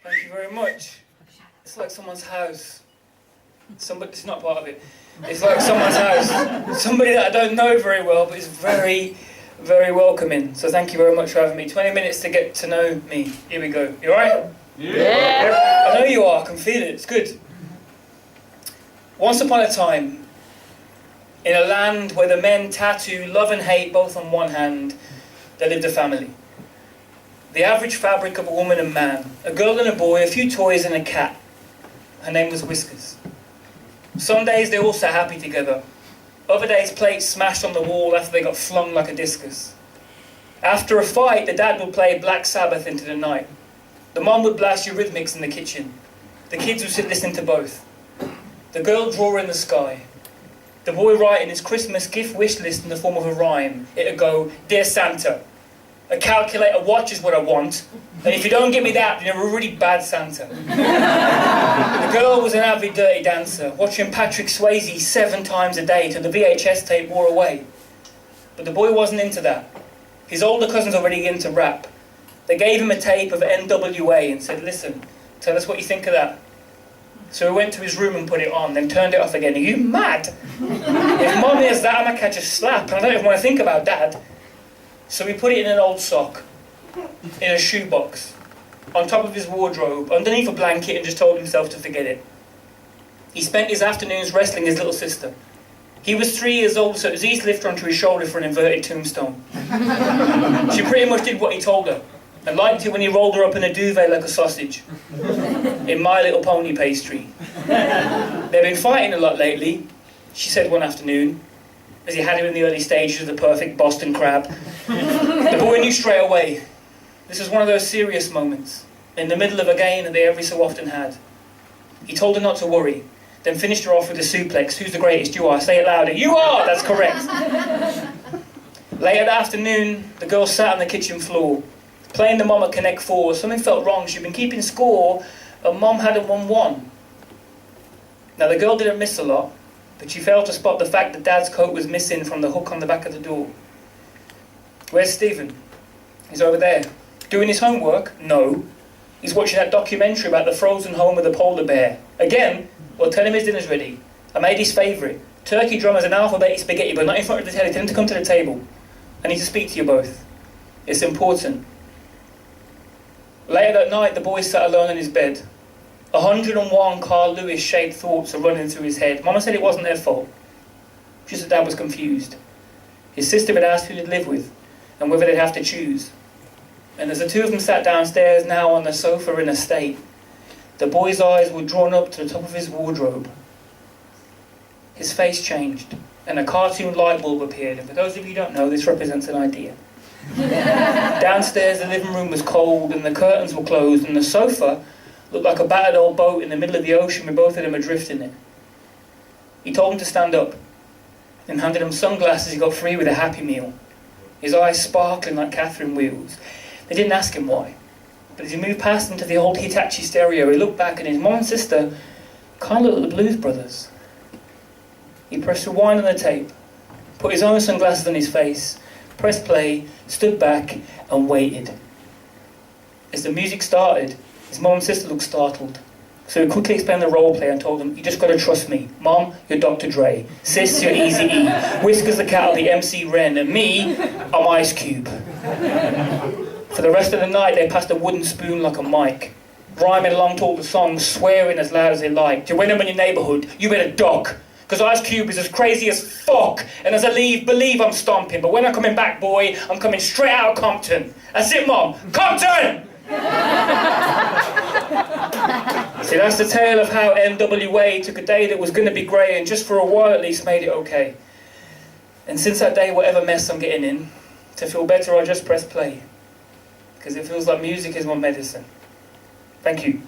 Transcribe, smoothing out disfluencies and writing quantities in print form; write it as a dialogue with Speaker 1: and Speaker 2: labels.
Speaker 1: Thank you very much. It's like someone's house. It's not part of it. It's like someone's house. Somebody that I don't know very well, but is very, very welcoming. So thank you very much for having me. 20 minutes to get to know me. Here we go. You alright?
Speaker 2: Yeah.
Speaker 1: I know you are. I can feel it. It's good. Once upon a time, in a land where the men tattoo love and hate both on one hand, there lived a family. The average fabric of a woman and man, a girl and a boy, a few toys and a cat. Her name was Whiskers. Some days they all sat happy together. Other days plates smashed on the wall after they got flung like a discus. After a fight, the dad would play Black Sabbath into the night. The mom would blast Eurythmics in the kitchen. The kids would sit listening to both. The girl draw in the sky. The boy writing his Christmas gift wish list in the form of a rhyme. It'd go, "Dear Santa, a calculator watch is what I want, and if you don't give me that, you're a really bad Santa." The girl was an avid dirty dancer, watching Patrick Swayze 7 times a day till the VHS tape wore away. But the boy wasn't into that. His older cousins were already into rap. They gave him a tape of NWA and said, "Listen, tell us what you think of that." So he went to his room and put it on, then turned it off again. "Are you mad? If Mum hears that, I might catch a slap, and I don't even want to think about Dad." So he put it in an old sock, in a shoebox, on top of his wardrobe, underneath a blanket, and just told himself to forget it. He spent his afternoons wrestling his little sister. He was 3 years old, so it was easy to lift her onto his shoulder for an inverted tombstone. She pretty much did what he told her, and liked it when he rolled her up in a duvet like a sausage, in My Little Pony pastry. "They've been fighting a lot lately," she said one afternoon, as he had him in the early stages of the perfect Boston crab. The boy knew straight away. This was one of those serious moments, in the middle of a game that they every so often had. He told her not to worry, then finished her off with a suplex. "Who's the greatest? You are. Say it louder." "You are!" "That's correct." Later that afternoon, the girl sat on the kitchen floor, playing the mom at Connect 4. Something felt wrong. She'd been keeping score, and Mom hadn't won one. Now the girl didn't miss a lot, but she failed to spot the fact that Dad's coat was missing from the hook on the back of the door. "Where's Stephen?" "He's over there." "Doing his homework?" "No. He's watching that documentary about the frozen home of the polar bear." "Again?" "Well, tell him his dinner's ready. I made his favourite. Turkey drummers and alphabetic spaghetti, but not in front of the telly. Tell him to come to the table. I need to speak to you both. It's important." Later that night, the boy sat alone in his bed. 101 Carl Lewis-shaped thoughts are running through his head. Mama said it wasn't their fault. Just that Dad was confused. His sister had asked who they'd live with, and whether they'd have to choose. And as the two of them sat downstairs now on the sofa in a state, the boy's eyes were drawn up to the top of his wardrobe. His face changed, and a cartoon light bulb appeared. And for those of you who don't know, this represents an idea. Downstairs, the living room was cold, and the curtains were closed, and the sofa looked like a battered old boat in the middle of the ocean with both of them adrift in it. He told him to stand up, and handed him sunglasses he got free with a Happy Meal, his eyes sparkling like Catherine wheels. They didn't ask him why, but as he moved past them to the old Hitachi stereo, he looked back, and his mom and sister kind of looked like the Blues Brothers. He pressed rewind on the tape, put his own sunglasses on his face, pressed play, stood back, and waited. As the music started, his mom and sister looked startled. So he quickly explained the role play and told them, "You just gotta trust me. Mom, you're Dr. Dre. Sis, you're Eazy-E. Whiskers the cat will be MC Ren. And me, I'm Ice Cube." For the rest of the night, they passed a wooden spoon like a mic, rhyming along to all the songs, swearing as loud as they liked. "You win them in your neighbourhood, you better duck. Because Ice Cube is as crazy as fuck, and as I leave, believe I'm stomping. But when I'm coming back, boy, I'm coming straight out of Compton." "That's it, Mom. Compton!" See, that's the tale of how NWA took a day that was going to be grey and just for a while at least made it okay. And since that day, whatever mess I'm getting in, to feel better, I just press play. Because it feels like music is my medicine. Thank you.